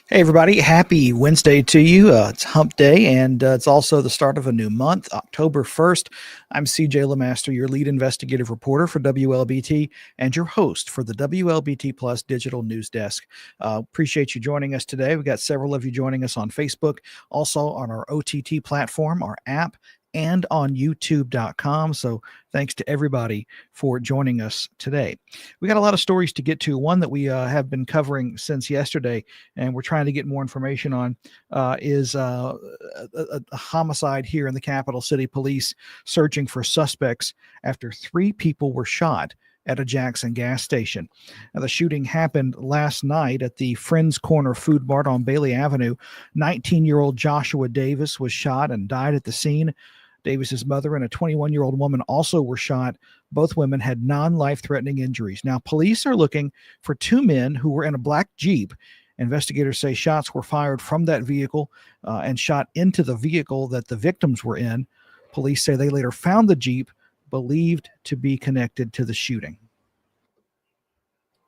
Hey, everybody. Happy Wednesday to you. It's hump day, and it's also the start of a new month, October 1st. I'm CJ LeMaster, your lead investigative reporter for WLBT and your host for the WLBT Plus Digital News Desk. Appreciate you joining us today. We've got several of you joining us on Facebook, also on our OTT platform, our app, and on youtube.com. So thanks to everybody for joining us today. We got a lot of stories to get to. One that we have been covering since yesterday, and we're trying to get more information on, is a homicide here in the capital city. Police searching for suspects after 3 people were shot at a Jackson gas station. Now, the shooting happened last night at the Friends Corner Food Mart on Bailey Avenue. 19-year-old Joshua Davis was shot and died at the scene. Davis's mother and a 21-year-old woman also were shot. Both women had non-life-threatening injuries. Now, police are looking for 2 men who were in a black Jeep. Investigators say shots were fired from that vehicle and shot into the vehicle that the victims were in. Police say they later found the Jeep, believed to be connected to the shooting.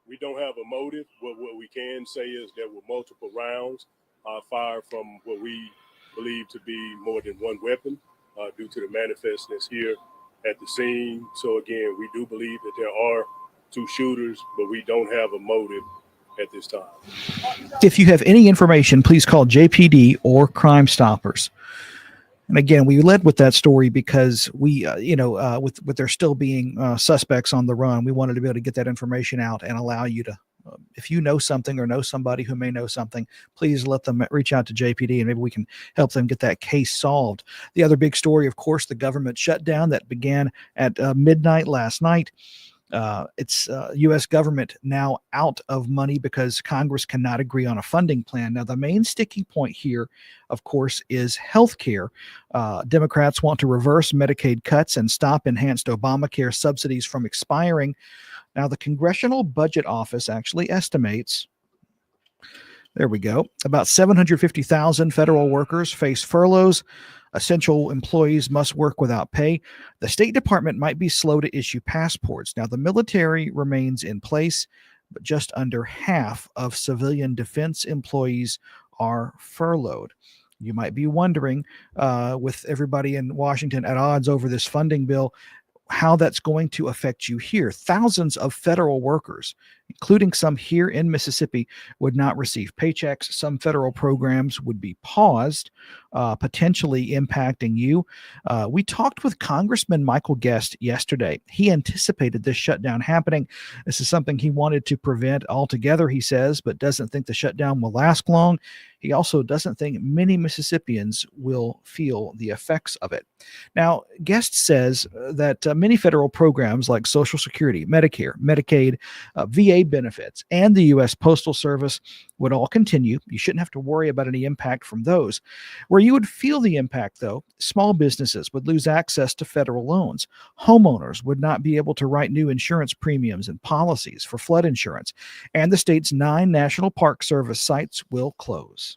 We don't have a motive. What we can say is there were multiple rounds fired from what we believe to be more than one weapon due to the manifestness here at the scene. So again, we do believe that there are 2 shooters, but we don't have a motive at this time. If you have any information, please call JPD or Crime Stoppers. And again, we led with that story because we, with there still being suspects on the run, we wanted to be able to get that information out and allow you to, if you know something or know somebody who may know something, please let them reach out to JPD and maybe we can help them get that case solved. The other big story, of course, the government shutdown that began at midnight last night. It's U.S. government now out of money because Congress cannot agree on a funding plan. Now, the main sticking point here, of course, is health care. Democrats want to reverse Medicaid cuts and stop enhanced Obamacare subsidies from expiring. Now, the Congressional Budget Office actually estimates, there we go, about 750,000 federal workers face furloughs. Essential employees must work without pay. The State Department might be slow to issue passports. Now, the military remains in place, but just under half of civilian defense employees are furloughed. You might be wondering, with everybody in Washington at odds over this funding bill, how that's going to affect you here. Thousands of federal workers including some here in Mississippi, would not receive paychecks. Some federal programs would be paused, potentially impacting you. We talked with Congressman Michael Guest yesterday. He anticipated this shutdown happening. This is something he wanted to prevent altogether, he says, but doesn't think the shutdown will last long. He also doesn't think many Mississippians will feel the effects of it. Now, Guest says that many federal programs like Social Security, Medicare, Medicaid, VA benefits, and the U.S. Postal Service would all continue. You shouldn't have to worry about any impact from those. Where you would feel the impact, though, small businesses would lose access to federal loans. Homeowners would not be able to write new insurance premiums and policies for flood insurance. And the state's 9 National Park Service sites will close.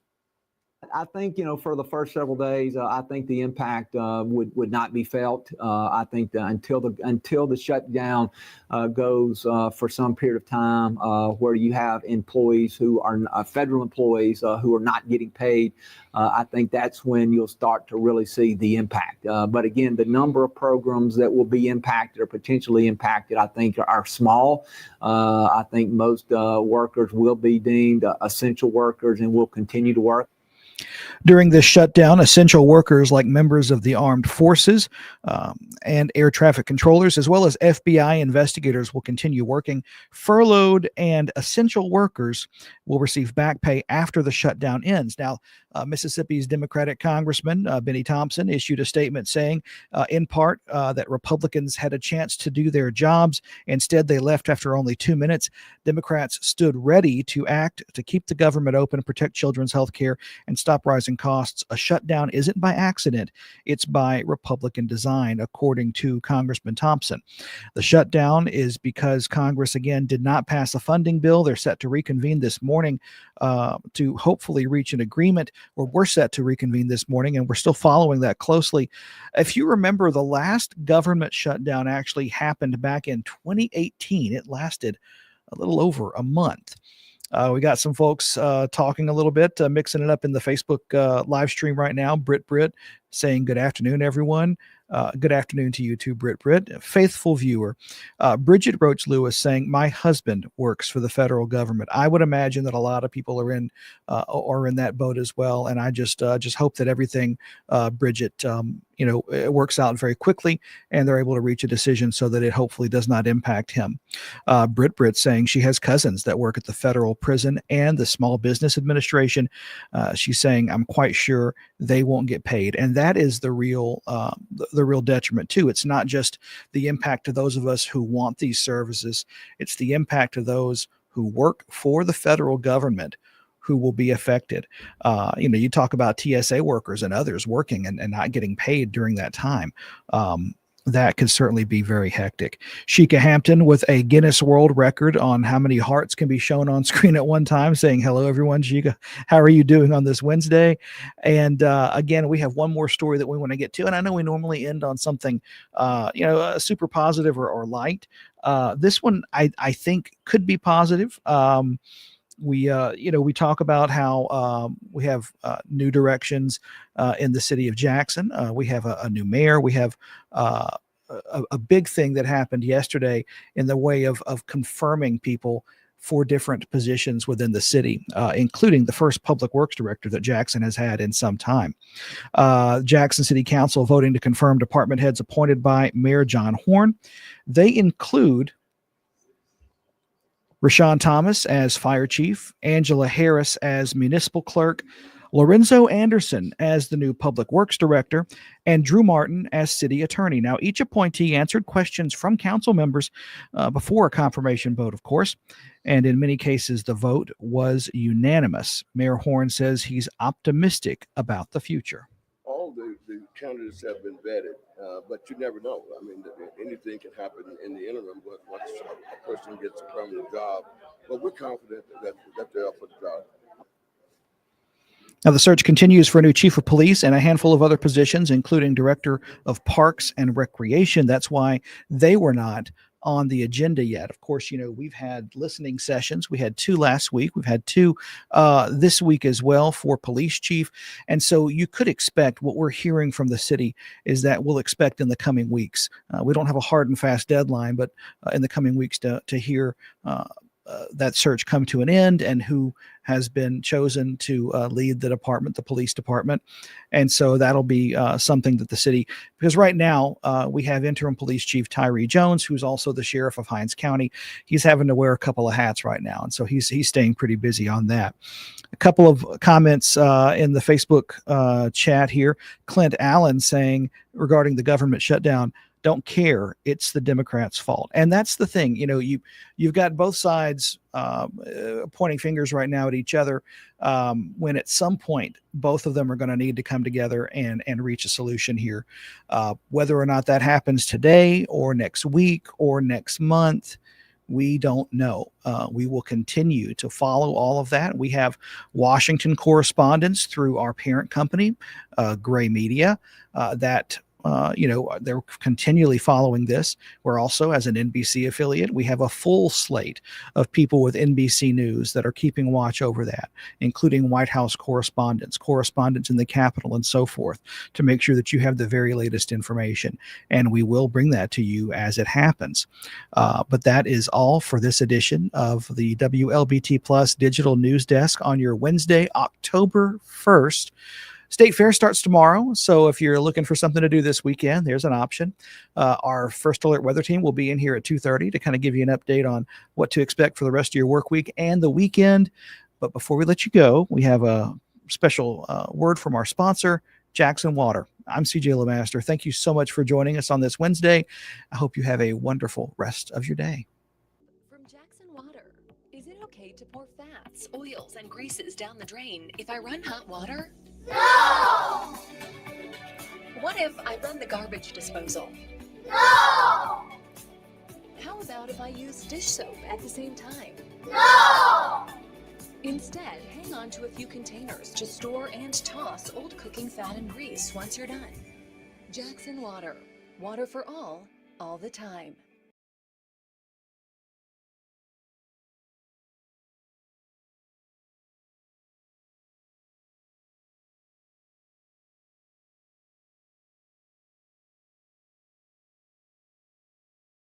I think, for the first several days, I think the impact would not be felt. I think that until the shutdown goes for some period of time, where you have employees who are federal employees who are not getting paid, I think that's when you'll start to really see the impact. But again, the number of programs that will be impacted or potentially impacted, I think, are small. I think most workers will be deemed essential workers and will continue to work. During this shutdown, essential workers like members of the armed forces and air traffic controllers, as well as FBI investigators, will continue working. Furloughed and essential workers will receive back pay after the shutdown ends. Now, Mississippi's Democratic Congressman Benny Thompson issued a statement saying, in part, that Republicans had a chance to do their jobs. Instead, they left after only 2 minutes. Democrats stood ready to act to keep the government open, protect children's health care, and stop rising costs. A shutdown isn't by accident. It's by Republican design, according to Congressman Thompson. The shutdown is because Congress, again, did not pass a funding bill. They're set to reconvene this morning to hopefully reach an agreement, or we're set to reconvene this morning, and we're still following that closely. If you remember, the last government shutdown actually happened back in 2018. It lasted a little over a month. We got some folks talking a little bit, mixing it up in the Facebook live stream right now. Brit saying good afternoon, everyone. Good afternoon to you too, Brit. Faithful viewer. Bridget Roach Lewis saying, my husband works for the federal government. I would imagine that a lot of people are in that boat as well. And I just hope that everything, Bridget, it works out very quickly and they're able to reach a decision so that it hopefully does not impact him. Brit saying she has cousins that work at the federal prison and the Small Business Administration. She's saying, I'm quite sure they won't get paid. And that is the real detriment too. It's not just the impact to those of us who want these services. It's the impact to those who work for the federal government who will be affected. You talk about TSA workers and others working and not getting paid during that time. That could certainly be very hectic. Sheikah Hampton with a Guinness World Record on how many hearts can be shown on screen at one time, saying, hello, everyone. Sheikah, how are you doing on this Wednesday? And again, we have one more story that we want to get to. And I know we normally end on something, super positive or light. This one, I think, could be positive. We talk about how we have new directions in the city of Jackson. We have a new mayor. We have a big thing that happened yesterday in the way of confirming people for different positions within the city, including the first public works director that Jackson has had in some time. Jackson City Council voting to confirm department heads appointed by Mayor John Horn. They include Rashawn Thomas as fire chief, Angela Harris as municipal clerk, Lorenzo Anderson as the new public works director, and Drew Martin as city attorney. Now, each appointee answered questions from council members before a confirmation vote, of course, and in many cases, the vote was unanimous. Mayor Horn says he's optimistic about the future. All the candidates have been vetted, but you never know. I mean, anything can happen in the interim, but once a person gets a permanent job, but we're confident that they're up for the job. Now, the search continues for a new chief of police and a handful of other positions, including director of parks and recreation. That's why they were not on the agenda yet. Of course, we've had listening sessions. We had 2 last week. We've had 2 this week as well for police chief. And so you could expect what we're hearing from the city is that we'll expect in the coming weeks. We don't have a hard and fast deadline, but in the coming weeks to hear that search come to an end and who has been chosen to lead the department, the police department. And so that'll be something that the city, because right now we have interim police chief Tyree Jones, who's also the sheriff of Hinds County. He's having to wear a couple of hats right now. And so he's staying pretty busy on that. A couple of comments in the Facebook chat here. Clint Allen saying regarding the government shutdown, don't care. It's the Democrats' fault. And that's the thing. You've got both sides pointing fingers right now at each other, when at some point both of them are going to need to come together and reach a solution here. Whether or not that happens today or next week or next month, we don't know. We will continue to follow all of that. We have Washington correspondents through our parent company, Gray Media, that they're continually following this. We're also, as an NBC affiliate, we have a full slate of people with NBC News that are keeping watch over that, including White House correspondents in the Capitol, and so forth, to make sure that you have the very latest information. And we will bring that to you as it happens. But that is all for this edition of the WLBT Plus Digital News Desk on your Wednesday, October 1st. State Fair starts tomorrow, so if you're looking for something to do this weekend, there's an option. Our First Alert weather team will be in here at 2:30 to kind of give you an update on what to expect for the rest of your work week and the weekend. But before we let you go, we have a special word from our sponsor, Jackson Water. I'm CJ LeMaster. Thank you so much for joining us on this Wednesday. I hope you have a wonderful rest of your day. From Jackson Water, is it okay to pour fats, oils, and greases down the drain if I run hot water? No! What if I run the garbage disposal? No! How about if I use dish soap at the same time? No! Instead, hang on to a few containers to store and toss old cooking fat and grease once you're done. Jackson Water. Water for all the time.